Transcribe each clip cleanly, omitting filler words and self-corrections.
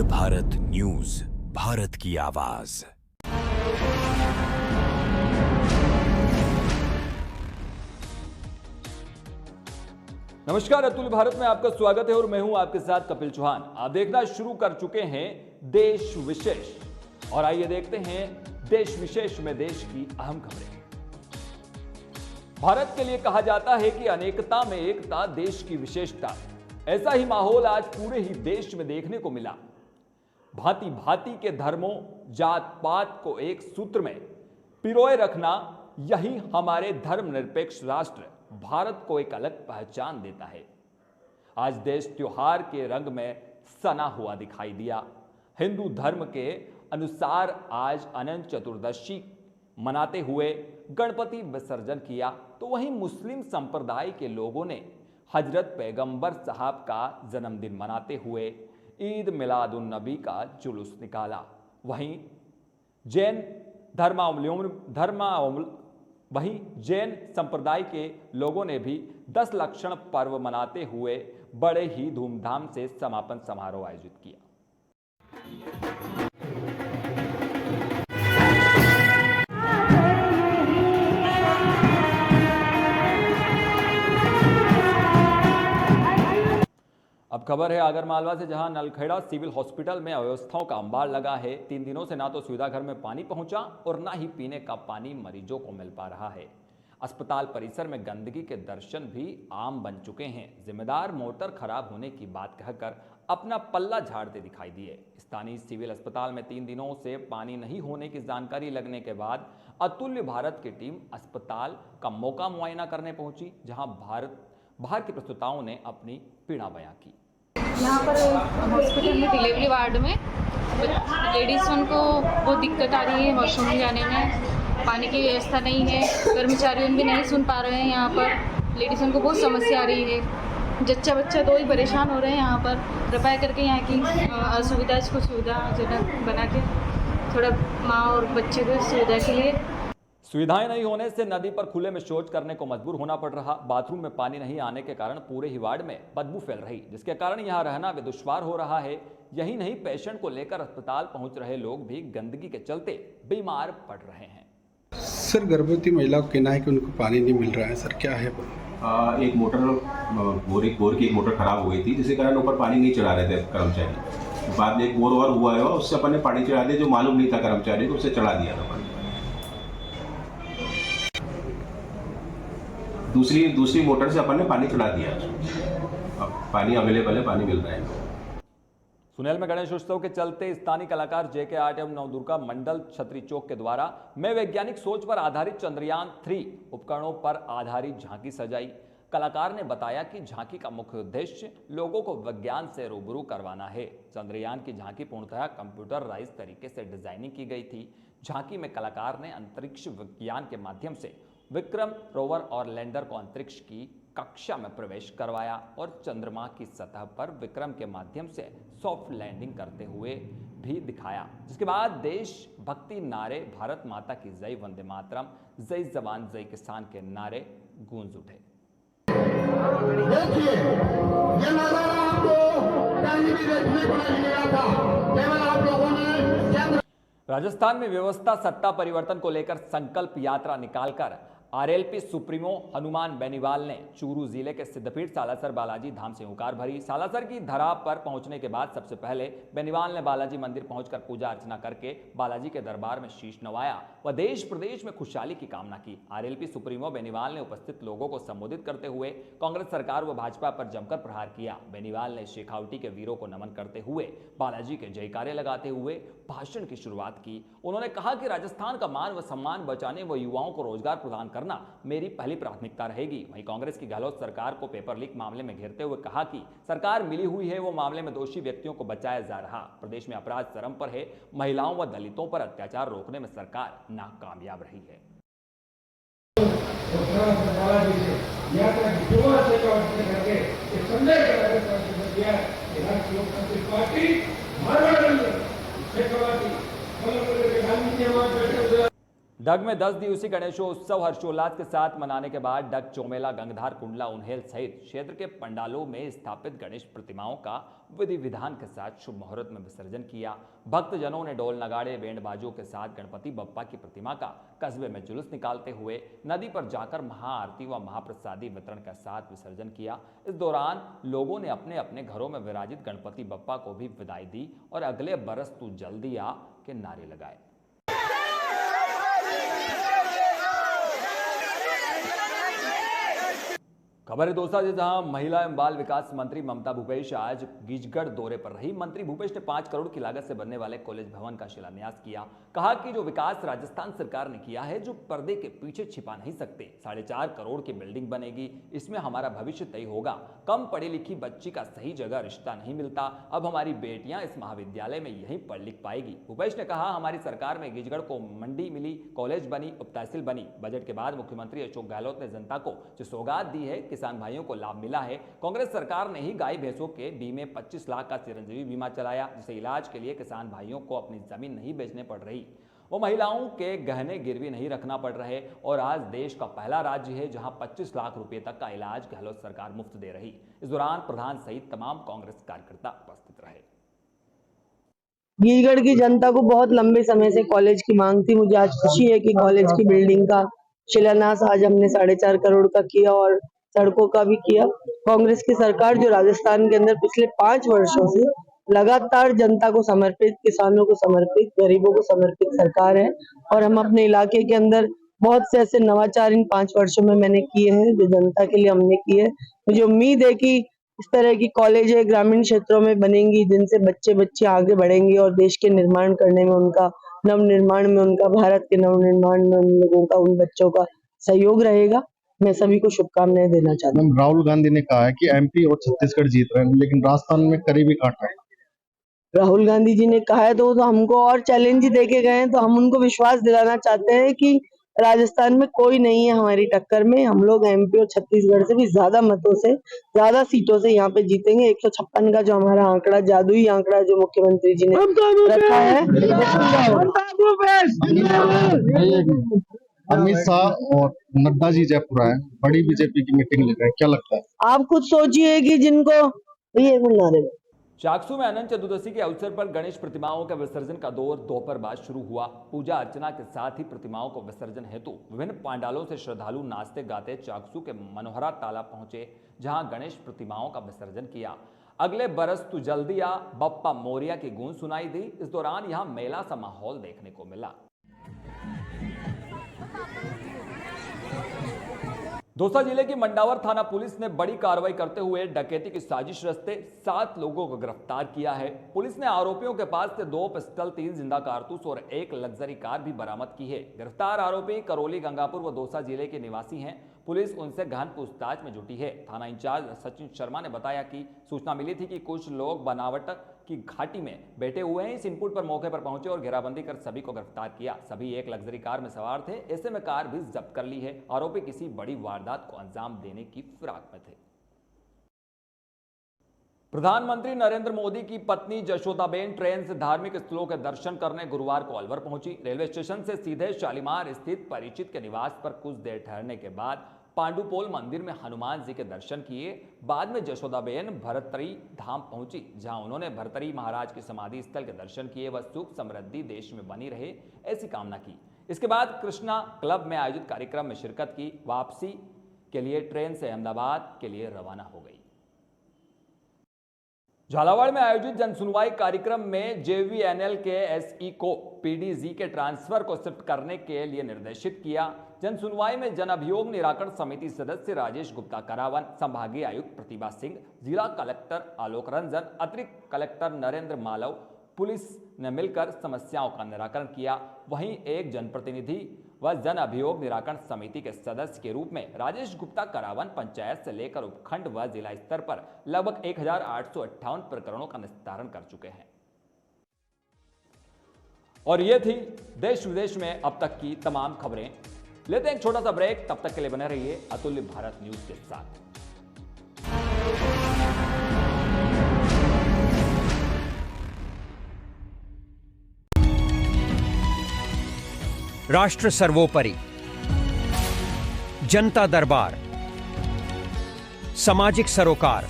Bharat news, Bharat की आवाज। नमस्कार, अतुल्य भारत में आपका स्वागत है और मैं हूं आपके साथ कपिल चौहान। आप देखना शुरू कर चुके हैं देश विशेष, और आइए देखते हैं देश विशेष में देश की अहम खबरें। भारत के लिए कहा जाता है कि अनेकता में एकता देश की विशेषता। ऐसा ही माहौल आज पूरे ही देश में देखने को मिला। भांति भांति के धर्मों, जात पात को एक सूत्र में पिरोए रखना, यही हमारे धर्मनिरपेक्ष राष्ट्र भारत को एक अलग पहचान देता है। आज देश त्योहार के रंग में सना हुआ दिखाई दिया। हिंदू धर्म के अनुसार आज अनंत चतुर्दशी मनाते हुए गणपति विसर्जन किया, तो वहीं मुस्लिम संप्रदाय के लोगों ने हजरत पैगंबर साहब का जन्मदिन मनाते हुए ईद मिलादुन नबी का जुलूस निकाला। वहीं जैन जैन संप्रदाय के लोगों ने भी 10 लक्षण पर्व मनाते हुए बड़े ही धूमधाम से समापन समारोह आयोजित किया। अब खबर है आगरमालवा से, जहां नलखेड़ा सिविल हॉस्पिटल में अव्यवस्थाओं का अंबार लगा है। 3 दिनों से ना तो सुविधा घर में पानी पहुंचा और ना ही पीने का पानी मरीजों को मिल पा रहा है। अस्पताल परिसर में गंदगी के दर्शन भी आम बन चुके हैं। जिम्मेदार मोटर खराब होने की बात कहकर अपना पल्ला झाड़ते दिखाई दिए। स्थानीय सिविल अस्पताल में 3 दिनों से पानी नहीं होने की जानकारी लगने के बाद अतुल्य भारत की टीम अस्पताल का मौका मुआयना करने पहुंची, जहां बाहर के प्रस्तुताओं ने अपनी पीड़ा बयां की। यहाँ पर हॉस्पिटल में डिलीवरी वार्ड में लेडीज़ों को बहुत दिक्कत आ रही है वॉशरूम में जाने में। पानी की व्यवस्था नहीं है, कर्मचारियों भी नहीं सुन पा रहे हैं। यहाँ पर लेडीज़ों को बहुत समस्या आ रही है। जच्चा बच्चा 2 ही परेशान हो रहे हैं। यहाँ पर कृपया करके यहाँ की असुविधा को सुविधाजनक बना के थोड़ा माँ और बच्चे को सुविधा के लिए। सुविधाएं नहीं होने से नदी पर खुले में शौच करने को मजबूर होना पड़ रहा। बाथरूम में पानी नहीं आने के कारण पूरे ही वार्ड में बदबू फैल रही, जिसके कारण यहां रहना भी दुश्वार हो रहा है। यही नहीं, पेशेंट को लेकर अस्पताल पहुंच रहे लोग भी गंदगी के चलते बीमार पड़ रहे हैं। सर, गर्भवती महिला को कहना है कि उनको पानी नहीं मिल रहा है। सर, क्या है? एक मोटर बोर की एक मोटर खराब हो गई थी, जिसके कारण ऊपर पानी नहीं चढ़ा रहे थे कर्मचारी। बाद में एक बोर और हुआ है, उससे अपन ने पानी चढ़ा दिया, जो मालूम नहीं था कर्मचारी को, उससे चढ़ा दिया था पानी। दूसरी मोटर से अपन ने पानी चढ़ा दिया। अब पानी अवेलेबल है, पानी मिल रहा है। सुनेल में गणेश उत्सव के चलते स्थानीय कलाकार JK आर्ट एवं नवदुर्गा मंडल छतरी चौक के द्वारा मैं वैज्ञानिक सोच पर आधारित चंद्रयान 3 उपकरणों पर आधारित झांकी सजाई। कलाकार ने बताया कि झांकी का मुख्य उद्देश्य लोगों को विज्ञान से रूबरू करवाना है। चंद्रयान की झांकी पूर्णतः कंप्यूटराइज तरीके से डिजाइनिंग की गई थी। झांकी में कलाकार ने अंतरिक्ष विज्ञान के माध्यम से विक्रम रोवर और लैंडर को अंतरिक्ष की कक्षा में प्रवेश करवाया और चंद्रमा की सतह पर विक्रम के माध्यम से सॉफ्ट लैंडिंग करते हुए भी दिखाया। जिसके बाद देशभक्ति नारे, भारत माता की जय, वंदे मातरम, जय जवान जय किसान के नारे गूंज उठे। देखिए, ये नजारा आपको कहीं भी देखने को नहीं मिला था। केवल आप लोगों ने राजस्थान में व्यवस्था सत्ता परिवर्तन को लेकर संकल्प यात्रा निकालकर RLP सुप्रीमो हनुमान बेनीवाल ने चूरू जिले के सिद्धपीठ सालासर बालाजी धाम से हुंकार भरी। सालासर की धरा पर पहुंचने के बाद सबसे पहले बेनीवाल ने बालाजी मंदिर पहुंचकर पूजा अर्चना करके बालाजी के दरबार में शीश नवाया व देश प्रदेश में खुशहाली की कामना की। RLP सुप्रीमो बेनीवाल ने उपस्थित लोगों को संबोधित करते हुए कांग्रेस सरकार व भाजपा पर जमकर प्रहार किया। बेनीवाल ने शेखावटी के वीरों को नमन करते हुए बालाजी के जयकारे लगाते हुए भाषण की शुरुआत की। उन्होंने कहा कि राजस्थान का मान व सम्मान बचाने व युवाओं को रोजगार प्रदान करना मेरी पहली प्राथमिकता रहेगी। वहीं कांग्रेस की गहलोत सरकार को पेपर लीक मामले में घेरते हुए कहा कि सरकार मिली हुई है, वो मामले में दोषी व्यक्तियों को बचाया जा रहा। प्रदेश में अपराध चरम पर है। महिलाओं व दलितों पर अत्याचार रोकने में सरकार नाकामयाब रही है। डग में 10 दिवसीय गणेशोत्सव हर्षोल्लास के साथ मनाने के बाद डग, चोमेला, गंगधार, कुंडला, उन्हेल सहित क्षेत्र के पंडालों में स्थापित गणेश प्रतिमाओं का विधि विधान के साथ शुभ मुहूर्त में विसर्जन किया। भक्तजनों ने ढोल, नगाड़े, बैंड बाजों के साथ गणपति बप्पा की प्रतिमा का कस्बे में जुलूस निकालते हुए नदी पर जाकर महाआरती व महाप्रसादी वितरण के साथ विसर्जन किया। इस दौरान लोगों ने अपने अपने घरों में विराजित गणपति बप्पा को भी विदाई दी और अगले बरस तू जल्दी आ के नारे लगाए। खबर है दौसा से, जहां महिला एवं बाल विकास मंत्री ममता भूपेश आज गीजगढ़ दौरे पर रही। मंत्री भूपेश ने 5 करोड़ की लागत से बनने वाले कॉलेज भवन का शिलान्यास किया। कहा कि जो विकास राजस्थान सरकार ने किया है, जो पर्दे के पीछे छिपा नहीं सकते। 4.5 करोड़ की बिल्डिंग बनेगी, इसमें हमारा भविष्य तय होगा। कम पढ़ी लिखी बच्ची का सही जगह रिश्ता नहीं मिलता, अब हमारी बेटियां इस महाविद्यालय में यहीं पढ़ लिख पाएगी। भूपेश ने कहा, हमारी सरकार में गीजगढ़ को मंडी मिली, कॉलेज बनी, उप तहसील बनी। बजट के बाद मुख्यमंत्री अशोक गहलोत ने जनता को जो सौगात दी है, किसान भाइयों को लाभ मिला है। कांग्रेस सरकार ने ही गाय भैंसों के बीमे 25 लाख का चिरंजीवी बीमा चलाया, जिससे इलाज के लिए किसान भाइयों को अपनी जमीन नहीं बेचने पड़ रही, वो महिलाओं के गहने गिरवी नहीं रखना पड़ रहे। और आज देश का पहला राज्य है जहां 25 लाख रुपए तक का इलाज गहलोत सरकार मुफ्त दे रही। इस दौरान प्रधान सहित तमाम कांग्रेस कार्यकर्ता उपस्थित रहे। गीजगढ़ की जनता को बहुत लंबे समय से कॉलेज की मांग थी। मुझे आज खुशी है कि कॉलेज की बिल्डिंग का शिलान्यास आज हमने 4.5 करोड़ का किया और सड़कों का भी किया। कांग्रेस की सरकार जो राजस्थान के अंदर पिछले 5 वर्षों से लगातार जनता को समर्पित, किसानों को समर्पित, गरीबों को समर्पित सरकार है और हम अपने इलाके के अंदर बहुत से ऐसे नवाचार इन 5 वर्षों में मैंने किए हैं जो जनता के लिए हमने किए। मुझे उम्मीद है कि इस तरह की कॉलेज ग्रामीण क्षेत्रों में बनेंगी, जिनसे बच्चे आगे बढ़ेंगे और देश के निर्माण करने में, उनका नवनिर्माण में, उनका भारत के नवनिर्माण में उन लोगों का, उन बच्चों का सहयोग रहेगा। मैं सभी को शुभकामनाएं देना चाहता हूँ। राहुल गांधी ने कहा है कि एमपी और छत्तीसगढ़ जीत रहे हैं, लेकिन राजस्थान में करीबी कांटा है। राहुल गांधी जी ने कहा है तो हमको और चैलेंज दे के गए हैं, तो हम उनको विश्वास दिलाना चाहते हैं कि राजस्थान में कोई नहीं है हमारी टक्कर में। हम लोग एमपी और छत्तीसगढ़ से भी ज्यादा मतों से, ज्यादा सीटों से यहाँ पे जीतेंगे। 156 का जो हमारा आंकड़ा, जादुई आंकड़ा जो मुख्यमंत्री जी ने रखा है, अमित शाह और नड्डा जी जयपुर आए, बड़ी बीजेपी की मीटिंग ले रहे हैं, क्या लगता है? आप खुद सोचिए कि जिनको चाकसू में अनंत चतुर्दशी के अवसर पर गणेश प्रतिमाओं के विसर्जन का दौर दोपहर बाद शुरू हुआ। पूजा अर्चना के साथ ही प्रतिमाओं को विसर्जन हेतु विभिन्न पंडालों से श्रद्धालु नाचते गाते चाकसू के मनोहरा तालाब पहुंचे, जहां गणेश प्रतिमाओं का विसर्जन किया। अगले बरस तू जल्दी आ, बप्पा मोरिया की गूंज सुनाई दी। इस दौरान यहां मेला सा माहौल देखने को मिला। दौसा जिले की मंडावर थाना पुलिस ने बड़ी कार्रवाई करते हुए डकैती की साजिश रचते 7 लोगों को गिरफ्तार किया है। पुलिस ने आरोपियों के पास से 2 पिस्टल, 3 जिंदा कारतूस और 1 लग्जरी कार भी बरामद की है। गिरफ्तार आरोपी करौली, गंगापुर व दौसा जिले के निवासी हैं। पुलिस उनसे गहन पूछताछ में जुटी है। थाना इंचार्ज सचिन शर्मा ने बताया कि सूचना मिली थी कि कुछ लोग बनावट की घाटी में बैठे हुए हैं। इस इनपुट पर मौके पर पहुंचे और घेराबंदी कर सभी को गिरफ्तार किया। सभी एक लग्जरी कार में सवार थे। ऐसे में कार भी जब्त कर ली है। आरोपी किसी बड़ी वारदात को अंजाम देने की फिराक में थे। प्रधानमंत्री नरेंद्र मोदी की पत्नी जशोदाबेन ट्रेन से धार्मिक स्थलों के दर्शन करने गुरुवार को अलवर पहुंची। रेलवे स्टेशन से सीधे शालीमार स्थित परिचित के निवास पर कुछ देर ठहरने के बाद पांडुपोल मंदिर में हनुमान जी के दर्शन किए। बाद में जशोदाबेन भरतरी धाम पहुंची, जहां उन्होंने भरतरी महाराज की समाधि स्थल के दर्शन किए व सुख समृद्धि देश में बनी रहे ऐसी कामना की। इसके बाद कृष्णा क्लब में आयोजित कार्यक्रम में शिरकत की। वापसी के लिए ट्रेन से अहमदाबाद के लिए रवाना हो गई। झालावाड़ में आयोजित जनसुनवाई कार्यक्रम में जेवीएनएल के एसई को पीडीजी के ट्रांसफर को शिफ्ट करने के लिए निर्देशित किया। जनसुनवाई में जन अभियोग निराकरण समिति सदस्य राजेश गुप्ता करावन, संभागीय आयुक्त प्रतिभा सिंह, जिला कलेक्टर आलोक रंजन, अतिरिक्त कलेक्टर नरेंद्र मालव, पुलिस ने मिलकर समस्याओं का निराकरण किया। वहीं एक जनप्रतिनिधि व जन अभियोग निराकरण समिति के सदस्य के रूप में राजेश गुप्ता करावन पंचायत से लेकर उपखंड व जिला स्तर पर लगभग 1858 प्रकरणों का निस्तारण कर चुके हैं। और ये थी देश विदेश में अब तक की तमाम खबरें। लेते हैं एक छोटा सा ब्रेक, तब तक के लिए बने रहिए अतुल्य भारत न्यूज के साथ। राष्ट्र सर्वोपरि, जनता दरबार, सामाजिक सरोकार,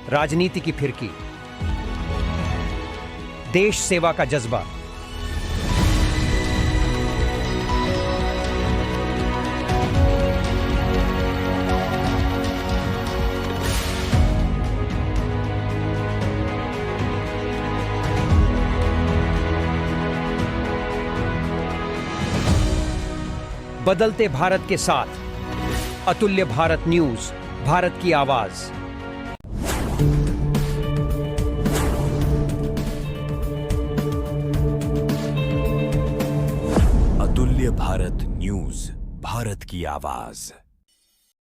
राजनीति की फिरकी, देश सेवा का जज्बा। बदलते भारत के साथ अतुल्य भारत न्यूज, भारत की आवाज। अतुल्य भारत न्यूज, भारत की आवाज।